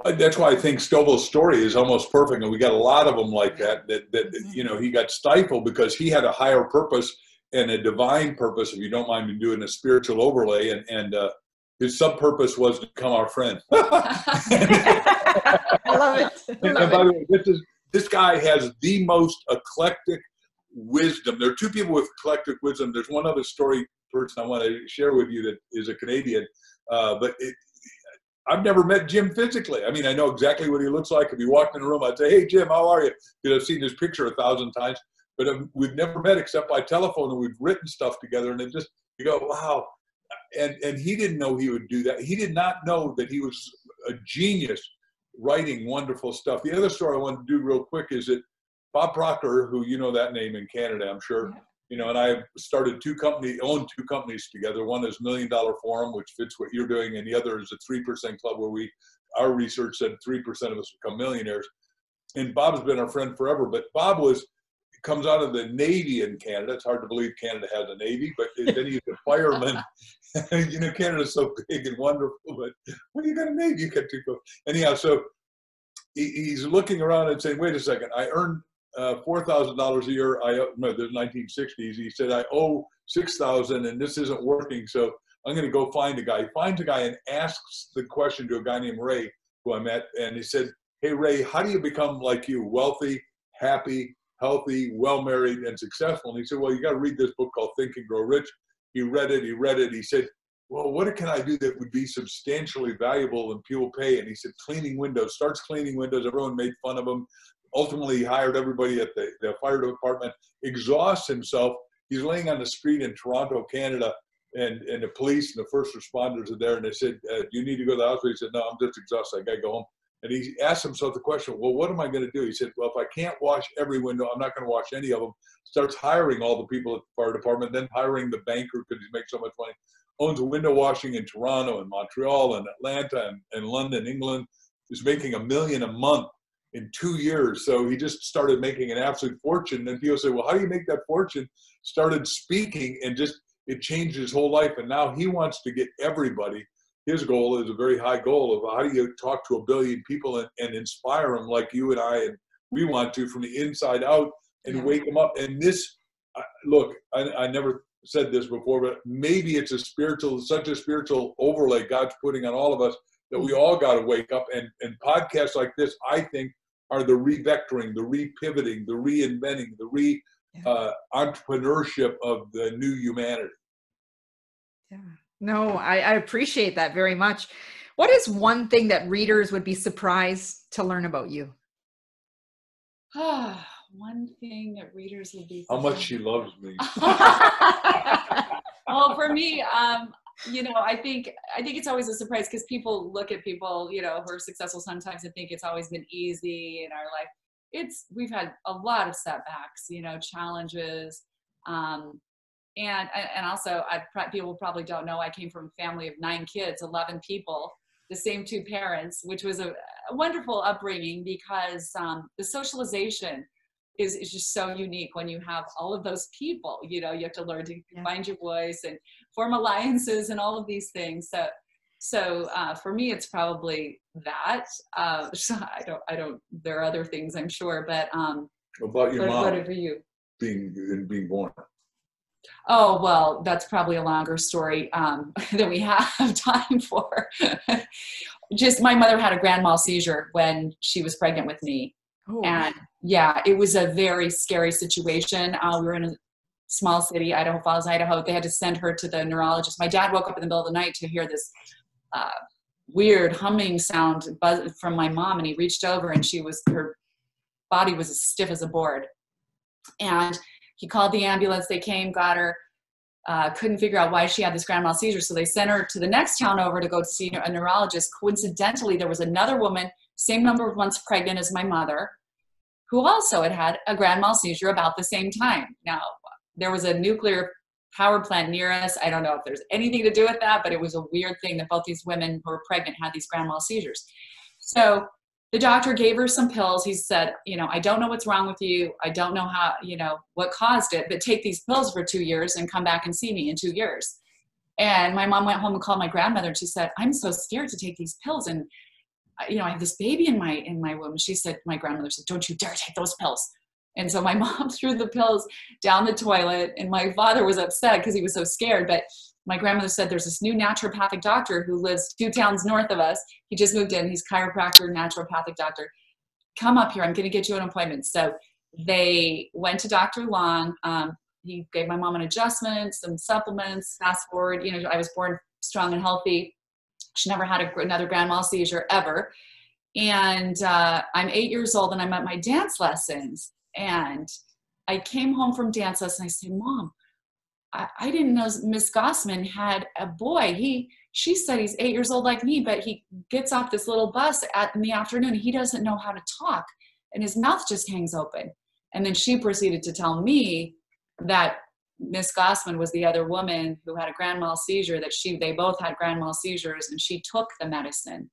That's why I think Stovall's story is almost perfect, and we got a lot of them like that. You know, he got stifled because he had a higher purpose and a divine purpose, if you don't mind me doing a spiritual overlay, and his sub-purpose was to become our friend. I love it. And by the way, this guy has the most eclectic wisdom. There are 2 people with eclectic wisdom. There's one other story person I want to share with you that is a Canadian, but I've never met Jim physically. I mean, I know exactly what he looks like. If he walked in the room, I'd say, hey, Jim, how are you? Because I've seen his picture 1,000 times, but we've never met except by telephone, and we've written stuff together. And it just, you go, wow. And he didn't know he would do that. He did not know that he was a genius writing wonderful stuff. The other story I want to do real quick is that Bob Proctor, who you know that name in Canada, I'm sure, you know, and I owned 2 companies together. One is $1 Million Forum, which fits what you're doing, and the other is a 3% Club, where our research said 3% of us become millionaires. And Bob's been our friend forever, but Bob comes out of the Navy in Canada. It's hard to believe Canada has a Navy, but then he's a fireman. You know, Canada's so big and wonderful, but when you got a Navy, you got 2 people. Anyhow, so he's looking around and saying, wait a second, I earned $4,000 a year. No, there's 1960s. He said, I owe $6,000 and this isn't working. So I'm going to go find a guy. He finds a guy and asks the question to a guy named Ray, who I met. And he said, hey, Ray, how do you become like you, wealthy, happy, healthy, well-married, and successful? And he said, well, you got to read this book called Think and Grow Rich. He read it. He said, well, what can I do that would be substantially valuable and people pay? And he said, cleaning windows. Starts cleaning windows. Everyone made fun of him. Ultimately, he hired everybody at the fire department, exhausts himself. He's laying on the street in Toronto, Canada, and the police and the first responders are there. And they said, do you need to go to the hospital? He said, no, I'm just exhausted. I got to go home. And he asked himself the question, well, what am I going to do? He said, well, if I can't wash every window, I'm not going to wash any of them. Starts hiring all the people at the fire department, then hiring the banker because he makes so much money. Owns window washing in Toronto and Montreal and Atlanta and London, England. Is making $1 million a month in 2 years. So he just started making an absolute fortune. And people say, well, how do you make that fortune? Started speaking, and just, it changed his whole life. And now he wants to get everybody. His goal is a very high goal of how do you talk to 1 billion people and inspire them like you and I, and we want to, from the inside out, and wake them up. And this, look, I never said this before, but maybe it's such a spiritual overlay God's putting on all of us that we all got to wake up. And podcasts like this, I think, are the revectoring, the repivoting, the reinventing, the entrepreneurship of the new humanity. Yeah. No, I appreciate that very much. What is one thing that readers would be surprised to learn about you? One thing that readers would be surprised. How much she loves me. Well, for me, you know, I think it's always a surprise because people look at people, you know, who are successful sometimes and think it's always been easy in our life. We've had a lot of setbacks, you know, challenges. And also, people probably don't know, I came from a family of 9 kids, 11 people, the same 2 parents, which was a wonderful upbringing because the socialization is just so unique when you have all of those people. You know, you have to learn to find your voice and form alliances and all of these things. So for me, it's probably that. So I don't, there are other things I'm sure, but what about your mom? Whatever you. Being born. Oh, well, that's probably a longer story than we have time for. Just my mother had a grand mal seizure when she was pregnant with me. Oh. And yeah, it was a very scary situation. We were in a small city, Idaho Falls, Idaho. They had to send her to the neurologist. My dad woke up in the middle of the night to hear this weird humming sound buzz from my mom, and he reached over, and her body was as stiff as a board. And he called the ambulance. They came, got her, couldn't figure out why she had this grand mal seizure. So they sent her to the next town over to go see a neurologist. Coincidentally, there was another woman, same number of months pregnant as my mother, who also had a grand mal seizure about the same time. Now, there was a nuclear power plant near us. I don't know if there's anything to do with that, but it was a weird thing that both these women who were pregnant had these grand mal seizures. So the doctor gave her some pills. He said, you know, I don't know what's wrong with you. I don't know how, you know, what caused it, but take these pills for 2 years and come back and see me in 2 years. And my mom went home and called my grandmother, and she said, I'm so scared to take these pills. And, you know, I have this baby in my womb. She said, my grandmother said, don't you dare take those pills. And so my mom threw the pills down the toilet, and my father was upset because he was so scared. But my grandmother said, there's this new naturopathic doctor who lives 2 towns north of us. He just moved in. He's chiropractor, naturopathic doctor. Come up here. I'm going to get you an appointment. So they went to Dr. Long. He gave my mom an adjustment, some supplements. Fast forward, you know, I was born strong and healthy. She never had another grand mal seizure ever. And I'm 8 years old, and I'm at my dance lessons. And I came home from dance lesson. I said, Mom, I didn't know Miss Gossman had a boy. She said he's 8 years old like me, but he gets off this little bus in the afternoon. He doesn't know how to talk, and his mouth just hangs open. And then she proceeded to tell me that Miss Gossman was the other woman who had a grand mal seizure, that they both had grand mal seizures, and she took the medicine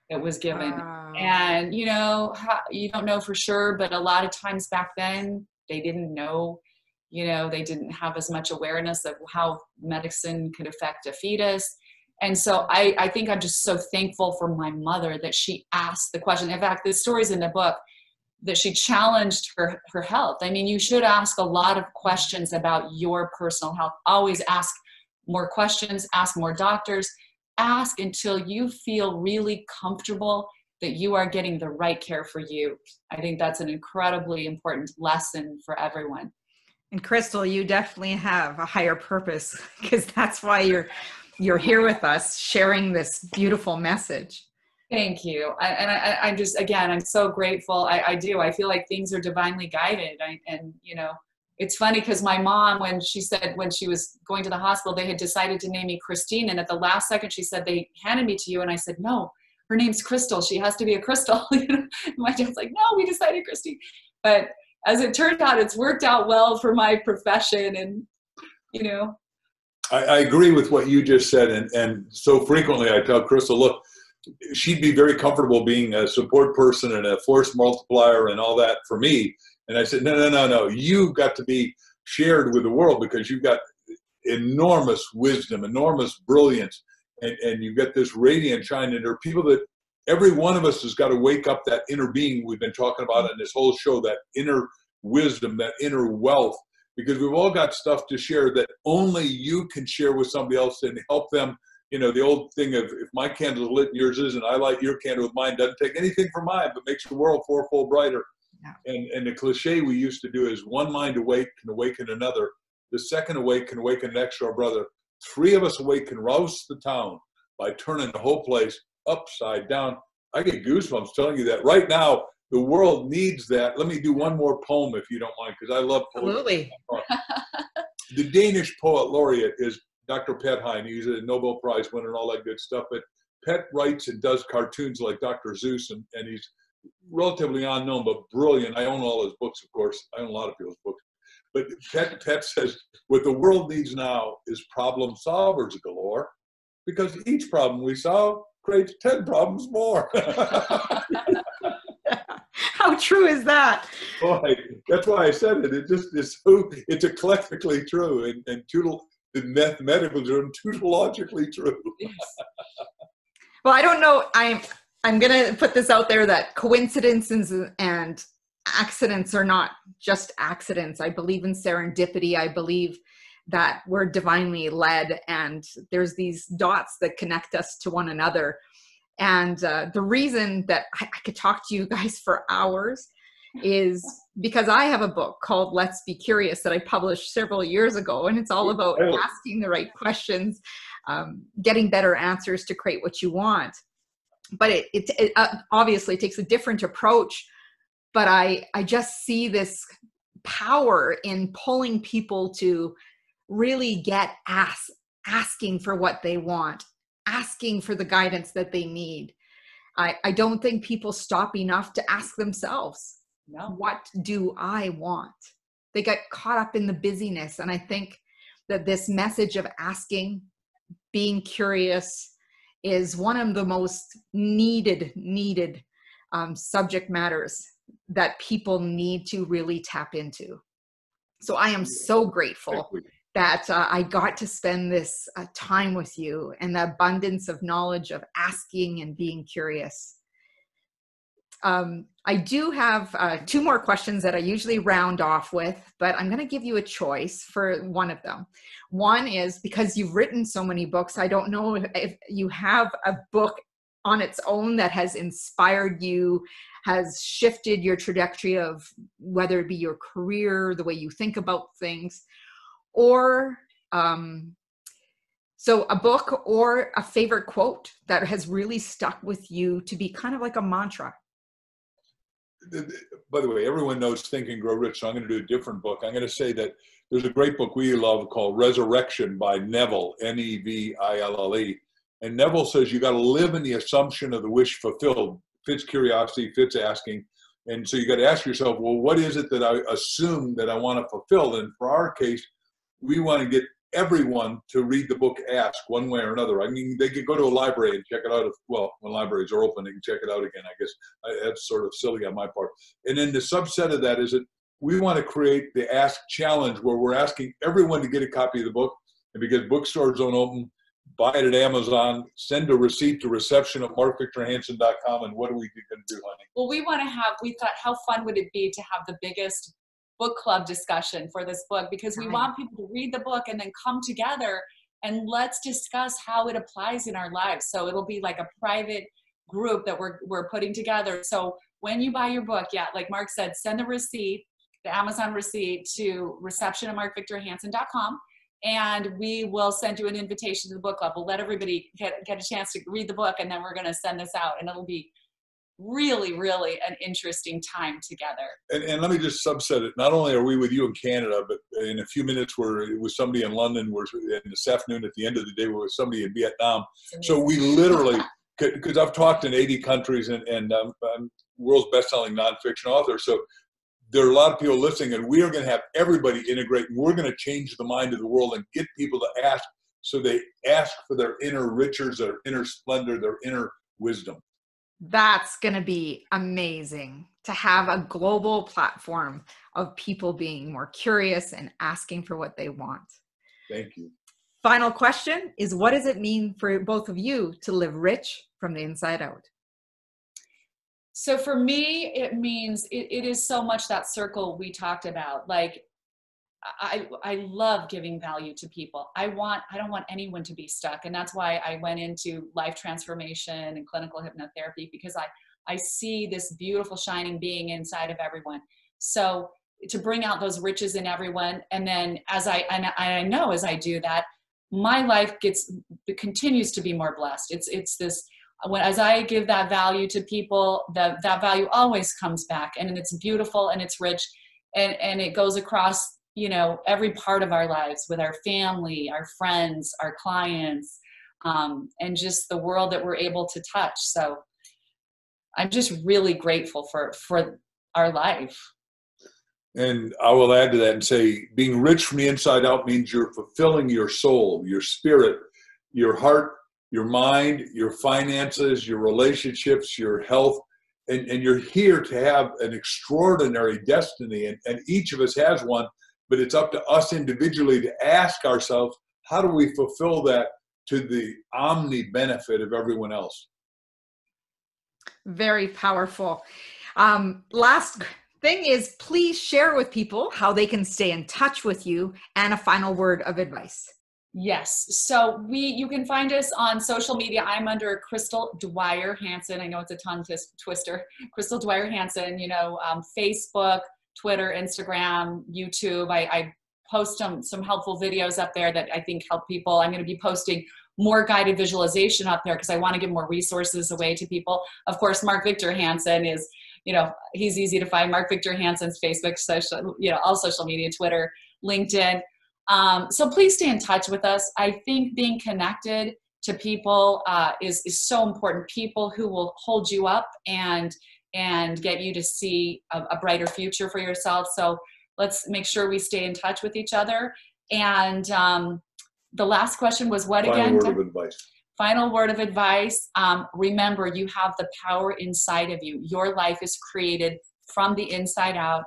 that was given. Wow. And, you know, you don't know for sure, but a lot of times back then, they didn't know, you know, they didn't have as much awareness of how medicine could affect a fetus. And so I think I'm just so thankful for my mother that she asked the question. In fact, the story's in the book, that she challenged her health. I mean, you should ask a lot of questions about your personal health. Always ask more questions, ask more doctors, ask until you feel really comfortable that you are getting the right care for you. I think that's an incredibly important lesson for everyone. And Crystal, you definitely have a higher purpose, because that's why you're here with us sharing this beautiful message. Thank you. I'm just, again, I'm so grateful. I do. I feel like things are divinely guided. And, you know, it's funny because my mom, when she was going to the hospital, they had decided to name me Christine. And at the last second, she said, they handed me to you. And I said, no, her name's Crystal. She has to be a Crystal. You know? My dad's like, no, we decided Christine. But as it turned out, it's worked out well for my profession. And, you know. I agree with what you just said. And so frequently I tell Crystal, look, she'd be very comfortable being a support person and a force multiplier and all that for me. And I said, no. You've got to be shared with the world, because you've got enormous wisdom, enormous brilliance, and you've got this radiant shine. And there are people that every one of us has got to wake up that inner being we've been talking about in this whole show, that inner wisdom, that inner wealth, because we've all got stuff to share that only you can share with somebody else and help them. You know, the old thing of, if my candle's lit and yours isn't, I light your candle with mine, doesn't take anything from mine, but makes the world fourfold brighter. Yeah. And the cliche we used to do is, one mind awake can awaken another. The second awake can awaken an extra brother. 3 of us awake can rouse the town by turning the whole place upside down. I get goosebumps telling you that right now. The world needs that. Let me do one more poem, if you don't mind, because I love poetry. Absolutely. The Danish poet laureate is Dr. Pet Hein. He's a Nobel Prize winner and all that good stuff. But Pet writes and does cartoons like Dr. Zeus, and he's relatively unknown, but brilliant. I own all his books, of course. I own a lot of people's books. But Pet says, what the world needs now is problem solvers galore, because each problem we solve creates 10 problems more. How true is that? Boy, That's why I said it. It just is so, it's eclectically true and mathematically true and tautologically true. Yes. Well, I don't know. I'm going to put this out there that coincidences and accidents are not just accidents. I believe in serendipity. I believe that we're divinely led, and there's these dots that connect us to one another. And the reason that I could talk to you guys for hours is because I have a book called Let's Be Curious that I published several years ago, and it's all about asking the right questions, getting better answers to create what you want. But it obviously takes a different approach, but I just see this power in pulling people to really get asking for what they want, asking for the guidance that they need. I don't think people stop enough to ask themselves, no, what do I want? They get caught up in the busyness. And I think that this message of asking, being curious, is one of the most needed subject matters that people need to really tap into. So I am so grateful that I got to spend this time with you, and the abundance of knowledge of asking and being curious. I do have 2 more questions that I usually round off with, but I'm going to give you a choice for one of them. One is, because you've written so many books, I don't know if you have a book on its own that has inspired you, has shifted your trajectory of whether it be your career, the way you think about things, or so a book or a favorite quote that has really stuck with you to be kind of like a mantra. By the way, everyone knows Think and Grow Rich, so I'm going to do a different book. I'm going to say that there's a great book we love called Resurrection by Neville, Neville. And Neville says you got to live in the assumption of the wish fulfilled. Fits curiosity, fits asking. And so you got to ask yourself, well, what is it that I assume that I want to fulfill? And for our case, we want to get everyone to read the book Ask one way or another. I mean, they could go to a library and check it out. When libraries are open, they can check it out again. I guess that's sort of silly on my part. And then the subset of that is that we want to create the Ask Challenge, where we're asking everyone to get a copy of the book. And because bookstores don't open, buy it at Amazon, send a receipt to reception@markvictorhanson.com. And what are we going to do, honey? Well, we thought, how fun would it be to have the biggest book club discussion for this book, because we want people to read the book and then come together and let's discuss how it applies in our lives. So it'll be like a private group that we're putting together. So when you buy your book, like Mark said, send the receipt, the Amazon receipt, to reception@markvictorhanson.com, and we will send you an invitation to the book club. We'll let everybody get a chance to read the book, and then we're going to send this out, and it'll be really, really an interesting time together. And let me just subset it. Not only are we with you in Canada, but in a few minutes we're with somebody in London. And this afternoon at the end of the day, we're with somebody in Vietnam. So we literally, because I've talked in 80 countries and I'm world's best-selling nonfiction author. So there are a lot of people listening, and we are going to have everybody integrate. And we're going to change the mind of the world and get people to ask, so they ask for their inner riches, their inner splendor, their inner wisdom. That's going to be amazing, to have a global platform of people being more curious and asking for what they want. Thank you. Final question is, what does it mean for both of you to live rich from the inside out? So for me, it means it is so much that circle we talked about. Like, I love giving value to people. I don't want anyone to be stuck. And that's why I went into life transformation and clinical hypnotherapy, because I see this beautiful shining being inside of everyone. So to bring out those riches in everyone. And then I know as I do that, my life continues to be more blessed. It's this, as I give that value to people, that value always comes back, and it's beautiful and it's rich, and it goes across, every part of our lives, with our family, our friends, our clients, and just the world that we're able to touch. So I'm just really grateful for our life. And I will add to that and say, being rich from the inside out means you're fulfilling your soul, your spirit, your heart, your mind, your finances, your relationships, your health, and you're here to have an extraordinary destiny, and each of us has one, but it's up to us individually to ask ourselves, how do we fulfill that to the omni benefit of everyone else? Very powerful. Last thing is, please share with people how they can stay in touch with you, and a final word of advice. Yes. So you can find us on social media. I'm under Crystal Dwyer Hanson. I know it's a tongue twister. Crystal Dwyer Hanson, Facebook, Twitter, Instagram, YouTube. I post some helpful videos up there that I think help people. I'm going to be posting more guided visualization up there because I want to give more resources away to people. Of course, Mark Victor Hansen is, he's easy to find. Mark Victor Hansen's Facebook, social, all social media, Twitter, LinkedIn. So please stay in touch with us. I think being connected to people is so important. People who will hold you up and get you to see a brighter future for yourself. So let's make sure we stay in touch with each other. And the last question was what again? Final word of advice. Final word of advice. Remember, you have the power inside of you. Your life is created from the inside out.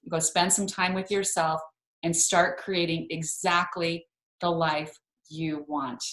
Go spend some time with yourself and start creating exactly the life you want.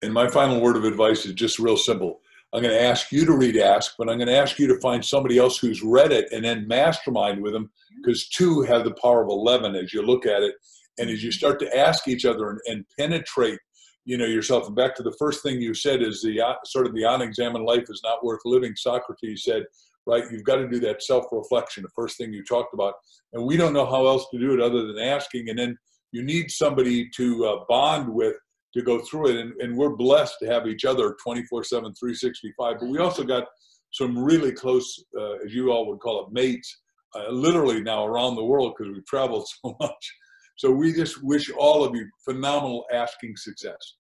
And my final word of advice is just real simple. I'm going to ask you to read Ask, but I'm going to ask you to find somebody else who's read it and then mastermind with them, because 2 have the power of 11 as you look at it. And as you start to ask each other and penetrate, yourself. And back to the first thing you said is the unexamined life is not worth living. Socrates said, right? You've got to do that self-reflection, the first thing you talked about. And we don't know how else to do it other than asking. And then you need somebody to bond with to go through it. And we're blessed to have each other 24/7, 365. But we also got some really close, as you all would call it, mates, literally now around the world because we've traveled so much. So we just wish all of you phenomenal asking success.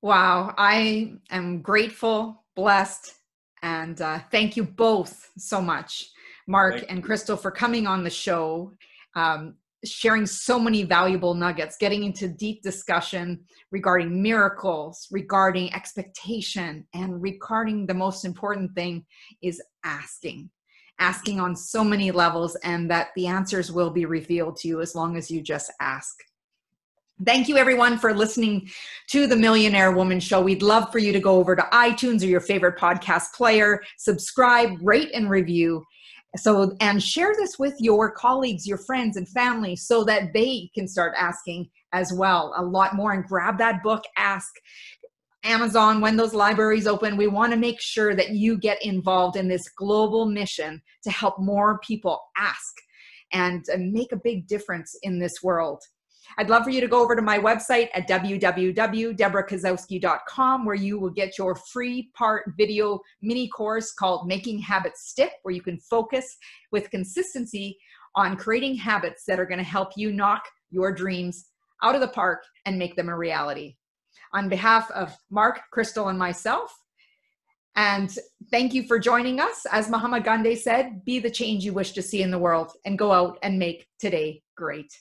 Wow. I am grateful, blessed, and thank you both so much, Mark and Crystal, for coming on the show, sharing so many valuable nuggets, getting into deep discussion regarding miracles, regarding expectation, and regarding the most important thing is asking on so many levels, and that the answers will be revealed to you as long as you just ask. Thank you, everyone, for listening to the Millionaire Woman Show. We'd love for you to go over to iTunes or your favorite podcast player, subscribe, rate, and review. And share this with your colleagues, your friends, and family so that they can start asking as well a lot more. And grab that book, Ask. Amazon, when those libraries open, we want to make sure that you get involved in this global mission to help more people ask and make a big difference in this world. I'd love for you to go over to my website at www.debrakasowski.com, where you will get your free part video mini course called Making Habits Stick, where you can focus with consistency on creating habits that are going to help you knock your dreams out of the park and make them a reality. On behalf of Mark, Crystal, and myself, and thank you for joining us. As Mahatma Gandhi said, be the change you wish to see in the world and go out and make today great.